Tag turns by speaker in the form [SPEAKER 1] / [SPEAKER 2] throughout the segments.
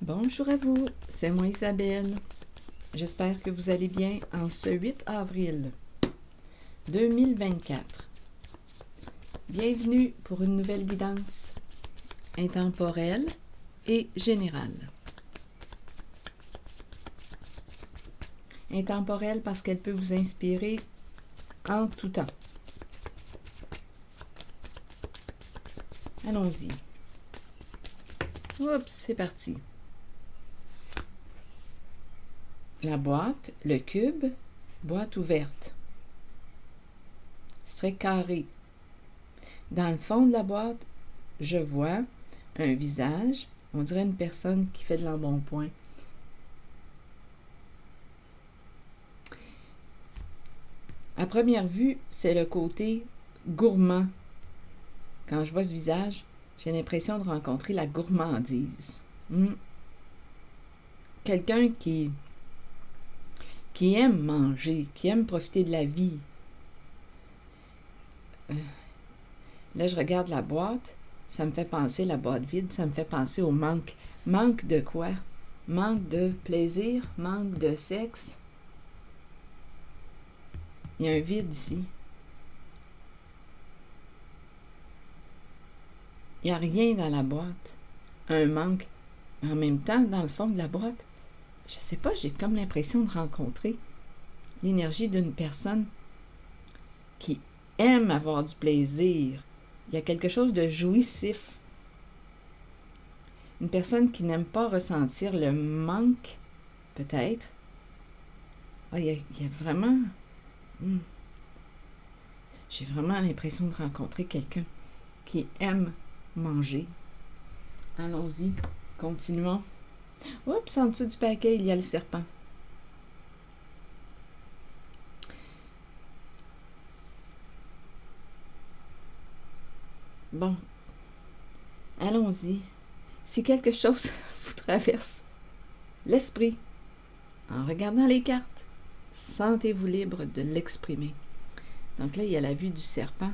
[SPEAKER 1] Bonjour à vous, c'est moi Isabelle. J'espère que vous allez bien en ce 8 avril 2024. Bienvenue pour une nouvelle guidance intemporelle et générale. Intemporelle parce qu'elle peut vous inspirer en tout temps. Allons-y. Oups, c'est parti. La boîte, le cube, boîte ouverte. C'est carré. Dans le fond de la boîte, je vois un visage, on dirait une personne qui fait de l'embonpoint. À première vue, c'est le côté gourmand. Quand je vois ce visage, j'ai l'impression de rencontrer la gourmandise. Quelqu'un qui aime manger, qui aime profiter de la vie. Là, je regarde la boîte, ça me fait penser, la boîte vide, ça me fait penser au manque. Manque de quoi? Manque de plaisir? Manque de sexe? Il y a un vide ici. Il n'y a rien dans la boîte. Un manque. En même temps, dans le fond de la boîte, je sais pas, j'ai comme l'impression de rencontrer l'énergie d'une personne qui aime avoir du plaisir. Il y a quelque chose de jouissif. Une personne qui n'aime pas ressentir le manque, peut-être. Il y a vraiment... J'ai vraiment l'impression de rencontrer quelqu'un qui aime manger. Allons-y, continuons. Oups, en dessous du paquet, il y a le serpent. Bon, allons-y. Si quelque chose vous traverse l'esprit, en regardant les cartes, sentez-vous libre de l'exprimer. Donc là, il y a la vue du serpent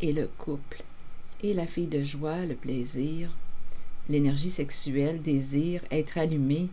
[SPEAKER 1] et le couple, et la fille de joie, le plaisir, l'énergie sexuelle, désir, être allumé.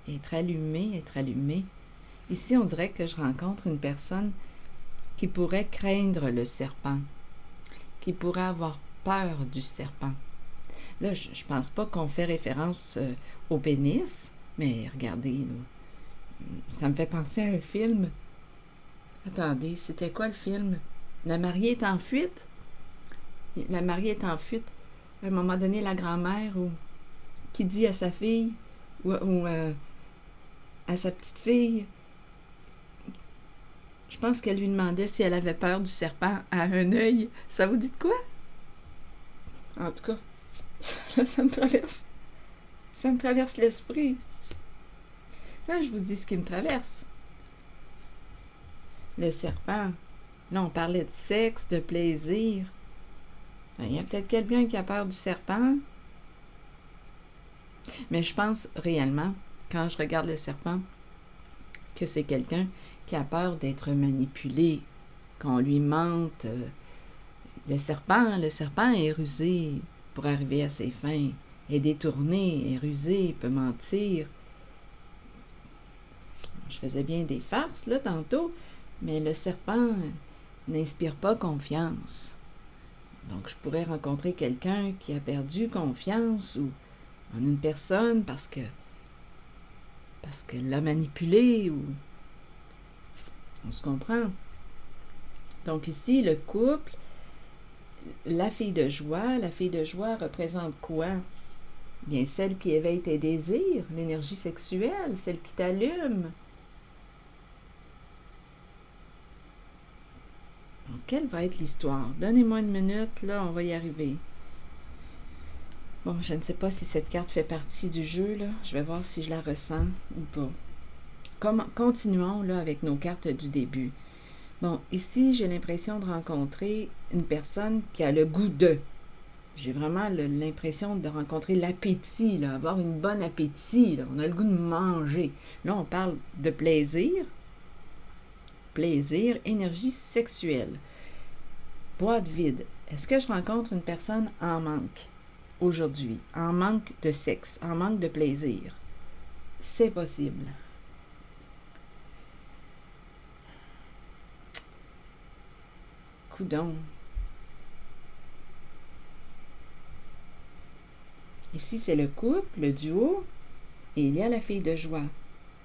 [SPEAKER 1] Être allumé. Ici, on dirait que je rencontre une personne qui pourrait craindre le serpent, qui pourrait avoir peur du serpent. Là, je ne pense pas qu'on fait référence au pénis, mais regardez, là, ça me fait penser à un film. Attendez, c'était quoi le film? La mariée est en fuite? La mariée est en fuite. À un moment donné, la grand-mère qui dit à sa fille ou à sa petite fille, je pense qu'elle lui demandait si elle avait peur du serpent à un œil. Ça vous dit de quoi? En tout cas, ça me traverse. Ça me traverse l'esprit. Ça, je vous dis ce qui me traverse. Le serpent. Là, on parlait de sexe, de plaisir. Il y a peut-être quelqu'un qui a peur du serpent. Mais je pense réellement, quand je regarde le serpent, que c'est quelqu'un qui a peur d'être manipulé, qu'on lui mente. Le serpent est rusé pour arriver à ses fins, est détourné, est rusé, il peut mentir. Je faisais bien des farces, là, tantôt, mais le serpent n'inspire pas confiance. Donc, je pourrais rencontrer quelqu'un qui a perdu confiance ou en une personne parce qu'elle l'a manipulé ou... On se comprend. Donc ici, le couple, la fille de joie représente quoi? Bien, celle qui éveille tes désirs, l'énergie sexuelle, celle qui t'allume. Donc, quelle va être l'histoire? Donnez-moi une minute, là, on va y arriver. Bon, je ne sais pas si cette carte fait partie du jeu, là. Je vais voir si je la ressens ou pas. Continuons, là, avec nos cartes du début. Bon, ici, j'ai l'impression de rencontrer une personne qui a le goût de. J'ai vraiment l'impression de rencontrer l'appétit, là, avoir une bonne appétit. Là. On a le goût de manger. Là, on parle de plaisir. Plaisir, énergie sexuelle. Boîte vide. Est-ce que je rencontre une personne en manque? aujourd'hui, en manque de sexe, en manque de plaisir. C'est possible. Coudon. Ici, c'est le couple, le duo, et il y a la fille de joie.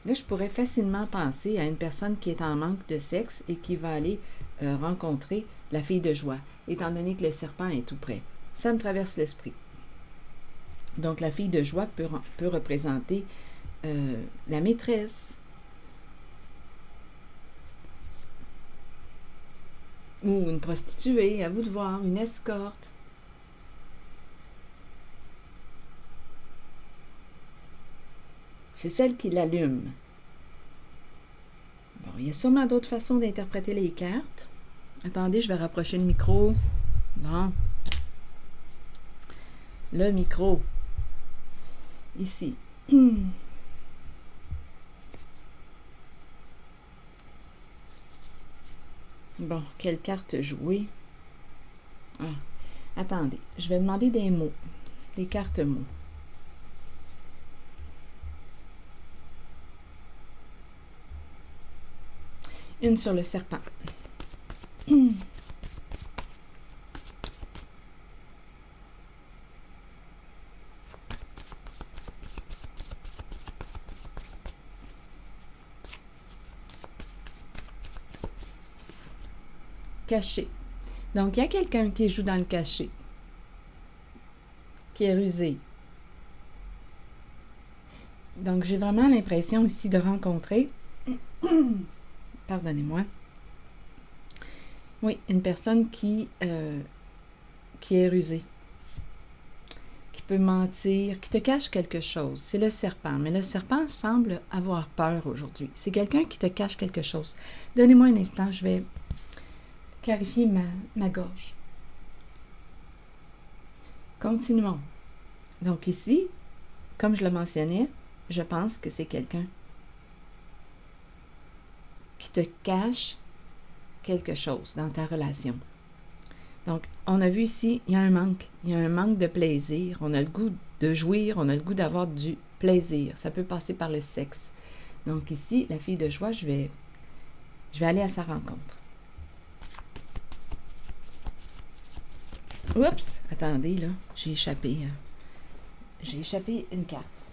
[SPEAKER 1] Là, je pourrais facilement penser à une personne qui est en manque de sexe et qui va aller rencontrer la fille de joie, étant donné que le serpent est tout près. Ça me traverse l'esprit. Donc, la fille de joie peut représenter la maîtresse ou une prostituée, à vous de voir, une escorte. C'est celle qui l'allume. Bon, il y a sûrement d'autres façons d'interpréter les cartes. Attendez, je vais rapprocher le micro. Bon. Le micro. Ici. Bon, quelle carte jouer? Ah, attendez, je vais demander des mots. Des cartes mots. Une sur le serpent. Caché. Donc, il y a quelqu'un qui joue dans le caché, qui est rusé. Donc, j'ai vraiment l'impression ici de rencontrer, pardonnez-moi, oui, une personne qui est rusée, qui peut mentir, qui te cache quelque chose. C'est le serpent, mais le serpent semble avoir peur aujourd'hui. C'est quelqu'un qui te cache quelque chose. Donnez-moi un instant, je vais clarifier ma gorge. Continuons. Donc ici, comme je le mentionnais, je pense que c'est quelqu'un qui te cache quelque chose dans ta relation. Donc, on a vu ici, il y a un manque. Il y a un manque de plaisir. On a le goût de jouir, on a le goût d'avoir du plaisir. Ça peut passer par le sexe. Donc ici, la fille de joie, je vais aller à sa rencontre. Oups! Attendez, là, j'ai échappé une carte.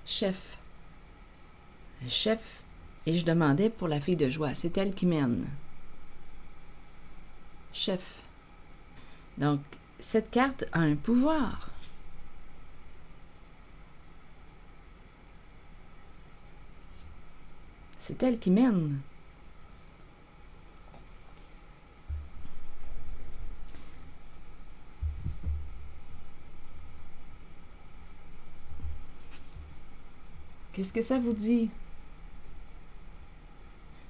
[SPEAKER 1] Chef. Chef. Et je demandais pour la fille de joie. C'est elle qui mène. Chef. Donc, cette carte a un pouvoir. C'est elle qui mène. Qu'est-ce que ça vous dit?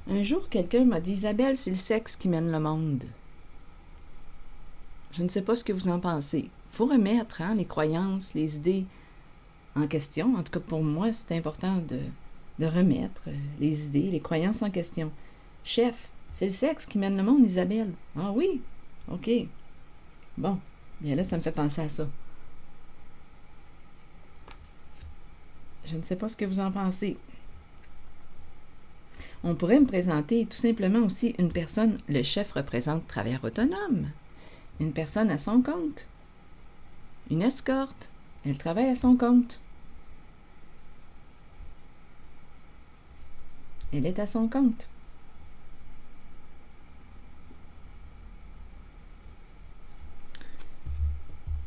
[SPEAKER 1] Un jour, quelqu'un m'a dit, Isabelle, c'est le sexe qui mène le monde. Je ne sais pas ce que vous en pensez. Il faut remettre les croyances, les idées en question. En tout cas, pour moi, c'est important de remettre les idées, les croyances en question. Chef, c'est le sexe qui mène le monde, Isabelle. Ah oui? OK. Bon, bien là, ça me fait penser à ça. Je ne sais pas ce que vous en pensez. On pourrait me présenter tout simplement aussi une personne. Le chef représente travailleur autonome. Une personne à son compte. Une escorte. Elle travaille à son compte. Elle est à son compte.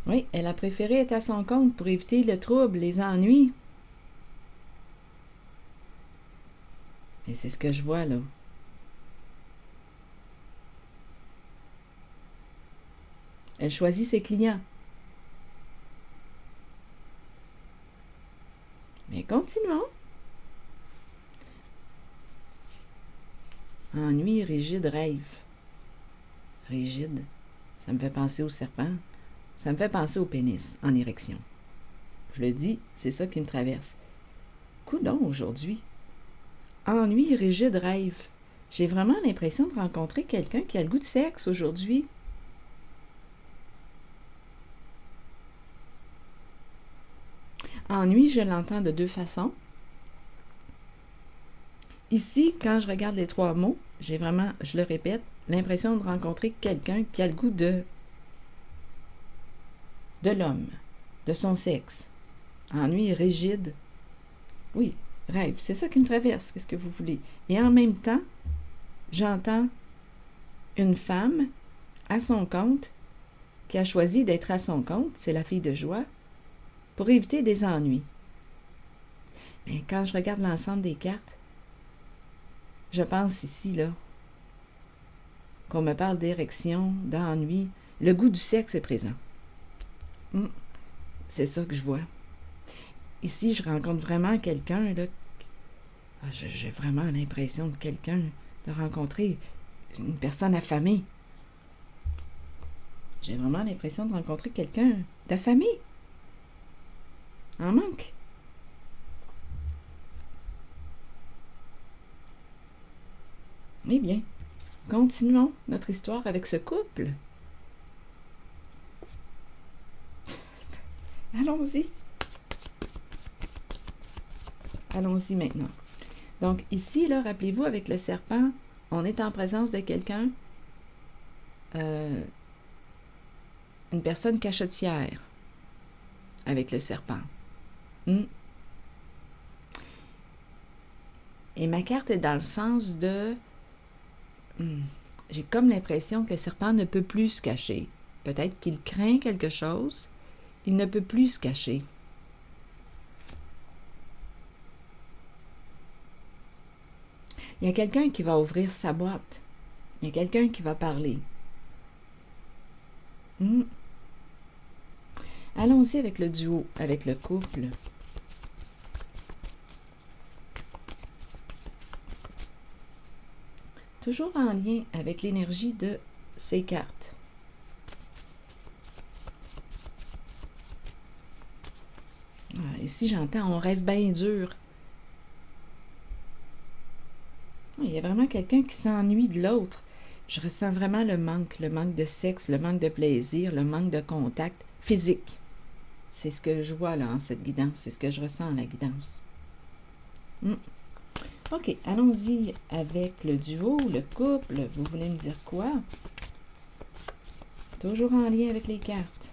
[SPEAKER 1] Oui, elle a préféré être à son compte pour éviter le trouble, les ennuis. Et c'est ce que je vois là. Elle choisit ses clients. Mais continuons. Ennui, rigide, rêve. Rigide. Ça me fait penser au serpent. Ça me fait penser au pénis en érection. Je le dis, c'est ça qui me traverse. Coudon aujourd'hui. Ennui, rigide, rêve. J'ai vraiment l'impression de rencontrer quelqu'un qui a le goût de sexe aujourd'hui. Ennui, je l'entends de deux façons. Ici, quand je regarde les trois mots, j'ai vraiment, je le répète, l'impression de rencontrer quelqu'un qui a le goût de l'homme, de son sexe. Ennui rigide. Oui, rêve, c'est ça qui me traverse, qu'est-ce que vous voulez. Et en même temps, j'entends une femme à son compte qui a choisi d'être à son compte, c'est la fille de joie, pour éviter des ennuis. Mais quand je regarde l'ensemble des cartes, je pense ici, là, qu'on me parle d'érection, d'ennui. Le goût du sexe est présent. C'est ça que je vois. Ici, je rencontre vraiment quelqu'un, là. J'ai vraiment l'impression de rencontrer une personne affamée. J'ai vraiment l'impression de rencontrer quelqu'un d'affamé. En manque. Eh bien, continuons notre histoire avec ce couple. Allons-y. Allons-y maintenant. Donc ici, là, rappelez-vous, avec le serpent, on est en présence de quelqu'un, une personne cachetière, avec le serpent. Et ma carte est dans le sens de... j'ai comme l'impression que le serpent ne peut plus se cacher. Peut-être qu'il craint quelque chose, il ne peut plus se cacher. Il y a quelqu'un qui va ouvrir sa boîte. Il y a quelqu'un qui va parler. Allons-y avec le duo, avec le couple. Toujours en lien avec l'énergie de ces cartes. Ici, j'entends, on rêve bien dur. Il y a vraiment quelqu'un qui s'ennuie de l'autre. Je ressens vraiment le manque de sexe, le manque de plaisir, le manque de contact physique. C'est ce que je vois là en cette guidance, c'est ce que je ressens en la guidance. OK, allons-y avec le duo, le couple. Vous voulez me dire quoi? Toujours en lien avec les cartes.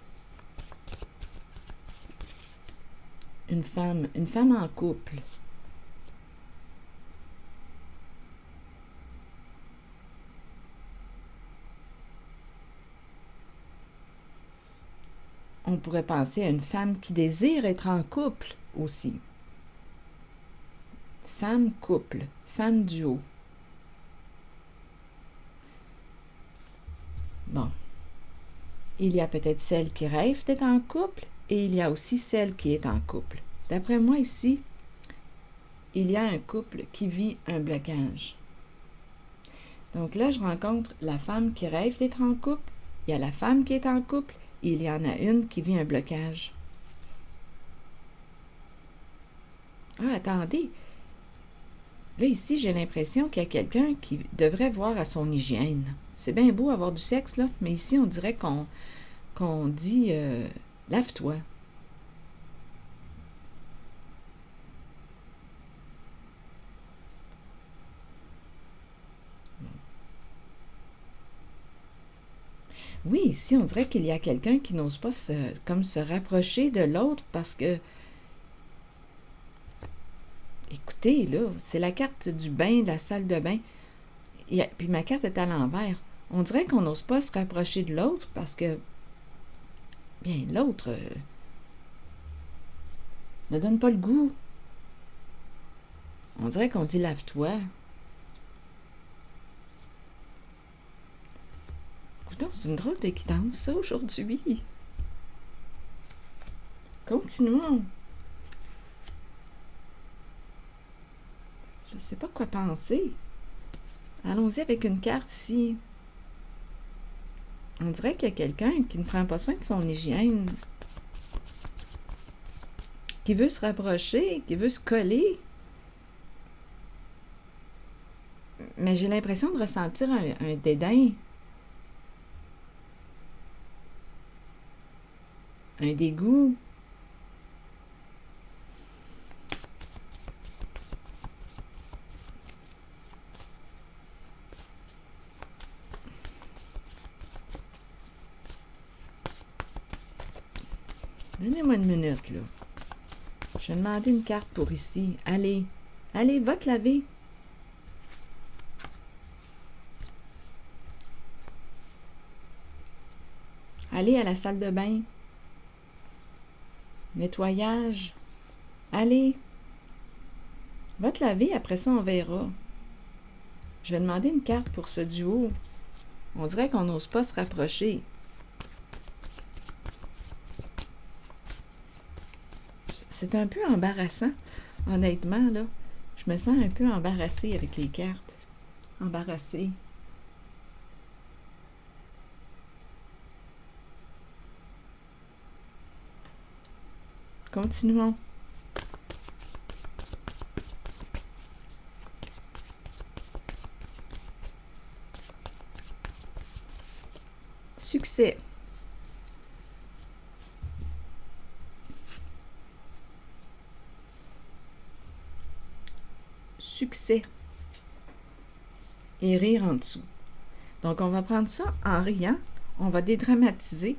[SPEAKER 1] Une femme en couple. On pourrait penser à une femme qui désire être en couple aussi. Femme couple, femme duo. Bon. Il y a peut-être celle qui rêve d'être en couple et il y a aussi celle qui est en couple. D'après moi ici, il y a un couple qui vit un blocage. Donc là, je rencontre la femme qui rêve d'être en couple, il y a la femme qui est en couple et il y en a une qui vit un blocage. Ah, attendez. Là, ici, j'ai l'impression qu'il y a quelqu'un qui devrait voir à son hygiène. C'est bien beau avoir du sexe, là, mais ici, on dirait qu'on dit lave-toi. Oui, ici, on dirait qu'il y a quelqu'un qui n'ose pas se rapprocher de l'autre parce que, écoutez, là, c'est la carte du bain, de la salle de bain. Puis ma carte est à l'envers. On dirait qu'on n'ose pas se rapprocher de l'autre parce que, bien, l'autre ne donne pas le goût. On dirait qu'on dit lave-toi. Écoutez, c'est une drôle d'équitance, ça, aujourd'hui. Continuons. Je ne sais pas quoi penser. Allons-y avec une carte ici. On dirait qu'il y a quelqu'un qui ne prend pas soin de son hygiène, qui veut se rapprocher, qui veut se coller. Mais j'ai l'impression de ressentir un dédain. Un dégoût. Donnez-moi une minute, là. Je vais demander une carte pour ici. Allez, allez, va te laver. Allez à la salle de bain. Nettoyage. Allez. Va te laver, après ça, on verra. Je vais demander une carte pour ce duo. On dirait qu'on n'ose pas se rapprocher. C'est un peu embarrassant, honnêtement, là. Je me sens un peu embarrassée avec les cartes. Embarrassée. Continuons. Succès. Succès. Et rire en dessous. Donc, on va prendre ça en riant. On va dédramatiser.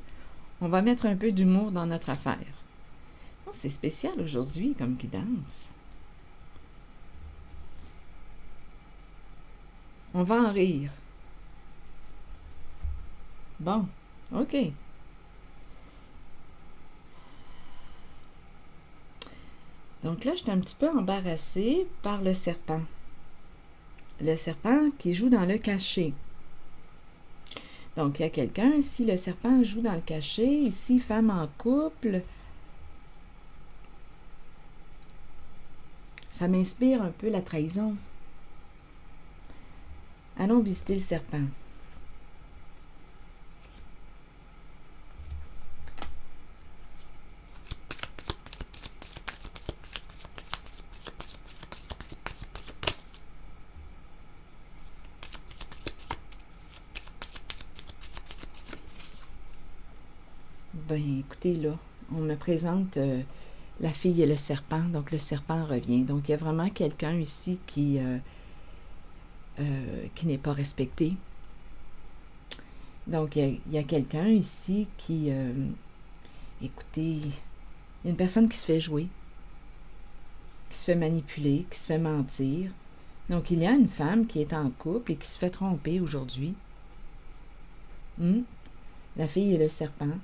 [SPEAKER 1] On va mettre un peu d'humour dans notre affaire. Oh, c'est spécial aujourd'hui comme guidance. On va en rire. Bon, OK. Donc là, je suis un petit peu embarrassée par le serpent. Le serpent qui joue dans le cachet. Donc, il y a quelqu'un, ici, le serpent joue dans le cachet, ici, femme en couple. Ça m'inspire un peu la trahison. Allons visiter le serpent. Ben, écoutez, là, on me présente la fille et le serpent, donc le serpent revient. Donc, il y a vraiment quelqu'un ici qui n'est pas respecté. Donc, il y a quelqu'un ici qui, écoutez, il y a une personne qui se fait jouer, qui se fait manipuler, qui se fait mentir. Donc, il y a une femme qui est en couple et qui se fait tromper aujourd'hui. La fille et le serpent.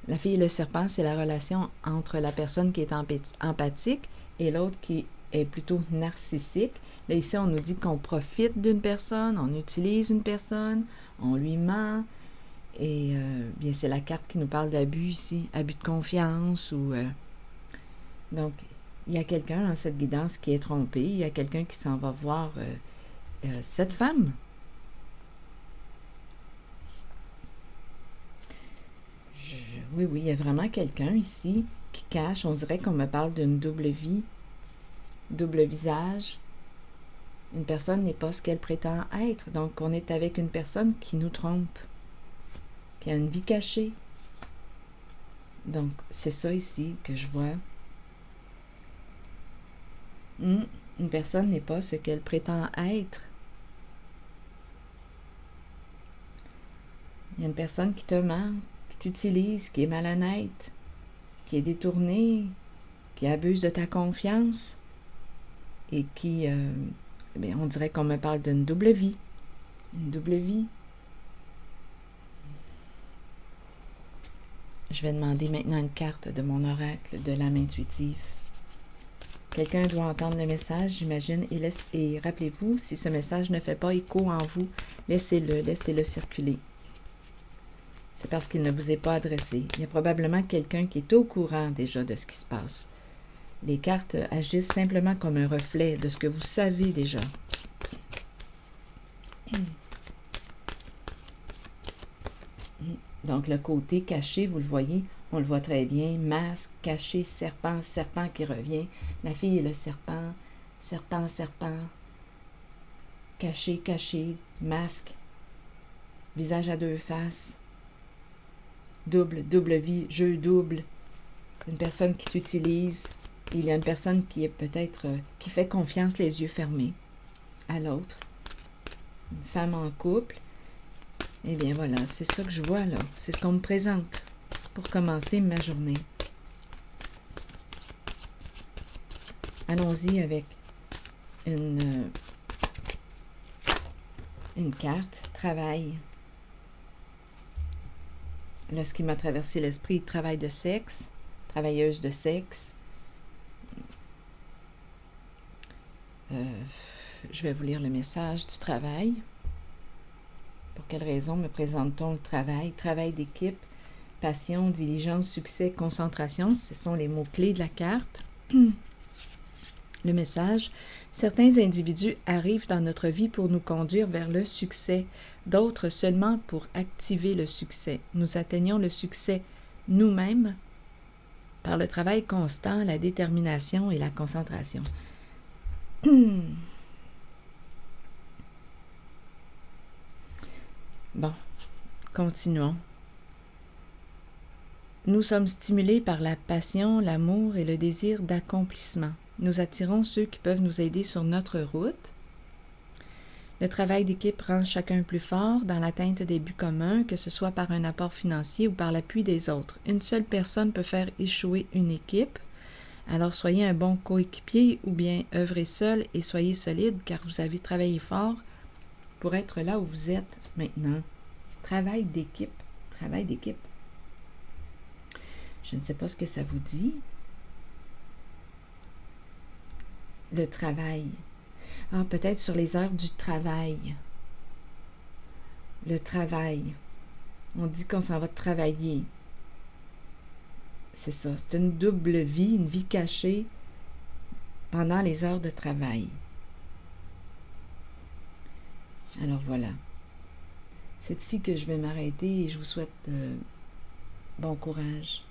[SPEAKER 1] La fille et le serpent, c'est la relation entre la personne qui est empathique et l'autre qui est plutôt narcissique. Là, ici, on nous dit qu'on profite d'une personne, on utilise une personne, on lui ment. Et bien, c'est la carte qui nous parle d'abus ici, abus de confiance. Donc, il y a quelqu'un dans cette guidance qui est trompé, il y a quelqu'un qui s'en va voir cette femme. Oui, il y a vraiment quelqu'un ici qui cache. On dirait qu'on me parle d'une double vie, double visage. Une personne n'est pas ce qu'elle prétend être. Donc, on est avec une personne qui nous trompe, qui a une vie cachée. Donc, c'est ça ici que je vois. Une personne n'est pas ce qu'elle prétend être. Il y a une personne qui te ment, qui t'utilise, qui est malhonnête, qui est détournée, qui abuse de ta confiance et qui, on dirait qu'on me parle d'une double vie. Une double vie. Je vais demander maintenant une carte de mon oracle de l'âme intuitive. Quelqu'un doit entendre le message, j'imagine, et rappelez-vous, si ce message ne fait pas écho en vous, laissez-le circuler. C'est parce qu'il ne vous est pas adressé. Il y a probablement quelqu'un qui est au courant déjà de ce qui se passe. Les cartes agissent simplement comme un reflet de ce que vous savez déjà. Donc, le côté caché, vous le voyez, on le voit très bien. Masque, caché, serpent, serpent qui revient. La fille et le serpent, serpent, serpent. Caché, caché, masque. Visage à deux faces. Double vie, jeu double. Une personne qui t'utilise. Il y a une personne qui est peut-être, qui fait confiance les yeux fermés à l'autre. Une femme en couple. Eh bien voilà, c'est ça que je vois là. C'est ce qu'on me présente pour commencer ma journée. Allons-y avec une carte, travail. Là, ce qui m'a traversé l'esprit, travail de sexe, travailleuse de sexe. Je vais vous lire le message du travail. Pour quelle raison me présente-t-on le travail? Travail d'équipe, passion, diligence, succès, concentration, ce sont les mots-clés de la carte. Le message, certains individus arrivent dans notre vie pour nous conduire vers le succès, d'autres seulement pour activer le succès. Nous atteignons le succès nous-mêmes par le travail constant, la détermination et la concentration. Bon, continuons. Nous sommes stimulés par la passion, l'amour et le désir d'accomplissement. Nous attirons ceux qui peuvent nous aider sur notre route. Le travail d'équipe rend chacun plus fort dans l'atteinte des buts communs, que ce soit par un apport financier ou par l'appui des autres. Une seule personne peut faire échouer une équipe. Alors soyez un bon coéquipier ou bien œuvrez seul et soyez solide car vous avez travaillé fort pour être là où vous êtes maintenant. Travail d'équipe. Travail d'équipe. Je ne sais pas ce que ça vous dit. Le travail. Ah, peut-être sur les heures du travail. Le travail. On dit qu'on s'en va travailler. C'est ça, c'est une double vie, une vie cachée pendant les heures de travail. Alors voilà. C'est ici que je vais m'arrêter et je vous souhaite bon courage.